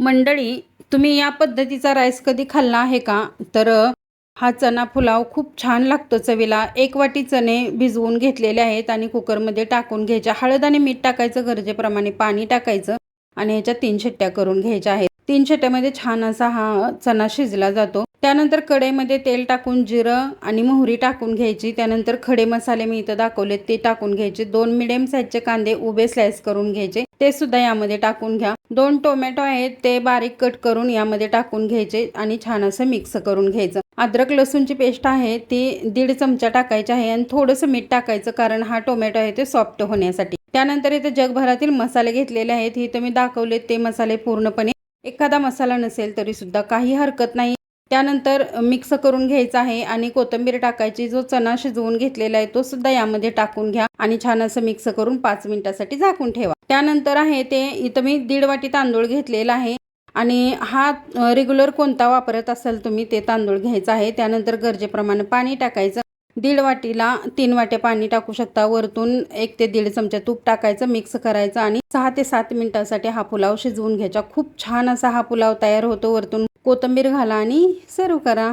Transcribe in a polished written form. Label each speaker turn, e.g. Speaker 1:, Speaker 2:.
Speaker 1: मंडळी, तुम्ही या पद्धतीचा राईस कधी खाल्ला आहे का? तर हा चना पुलाव खूप छान लागतो चवीला. 1 वाटी चणे भिजवून घेतलेले आहेत आणि कुकरमध्ये टाकून घ्यायचे. हळद आणि मीठ टाकायचं, गरजेप्रमाणे पाणी टाकायचं आणि ह्याच्या 3 शिट्ट्या करून घ्यायच्या आहेत. 3 शिट्ट्यामध्ये छान असा हा चना शिजला जातो. त्यानंतर कढईमध्ये तेल टाकून जिरं आणि मोहरी टाकून घ्यायची. त्यानंतर खडे मसाले मी इथं दाखवले ते टाकून घ्यायचे. 2 मिडियम साईजचे कांदे उभे स्लाइस करून घ्यायचे, ते सुद्धा यामध्ये टाकून घ्या. 2 टोमॅटो आहेत ते बारीक कट करून यामध्ये टाकून घ्यायचे आणि छान असं मिक्स करून घ्यायचं. अद्रक लसूणची पेस्ट आहे ती 1.5 चमचा टाकायची आहे आणि थोडंसं मीठ टाकायचं, कारण हा टोमॅटो आहे ते सॉफ्ट होण्यासाठी. त्यानंतर इथे जगभरातील मसाले घेतलेले आहेत. इथे मी दाखवले ते मसाले पूर्णपणे. एखादा मसाला नसेल तरी सुद्धा काही हरकत नाही. त्यानंतर मिक्स करून घ्यायचं आहे आणि कोथिंबीर टाकायची. जो चना शिजवून घेतलेला आहे तो सुद्धा यामध्ये टाकून घ्या आणि छान असं मिक्स करून 5 मिनिटासाठी झाकून ठेवा. त्यानंतर आहे ते इथं मी 1.5 वाटी तांदूळ घेतलेला आहे आणि हा रेग्युलर कोणता वापरत असाल तुम्ही ते तांदूळ घ्यायचा आहे. त्यानंतर गरजेप्रमाणे पाणी टाकायचं. 1.5 वाटीला 3 वाट्या पाणी टाकू शकता. वरतून 1 ते 1.5 चमचा तूप टाकायचं, मिक्स करायचं आणि 6 ते 7 मिनिटांसाठी हा पुलाव शिजवून घ्यायचा. खूप छान असा हा पुलाव तयार होतो. वरतून कोथिंबीर घाला आणि सर्व्ह करा.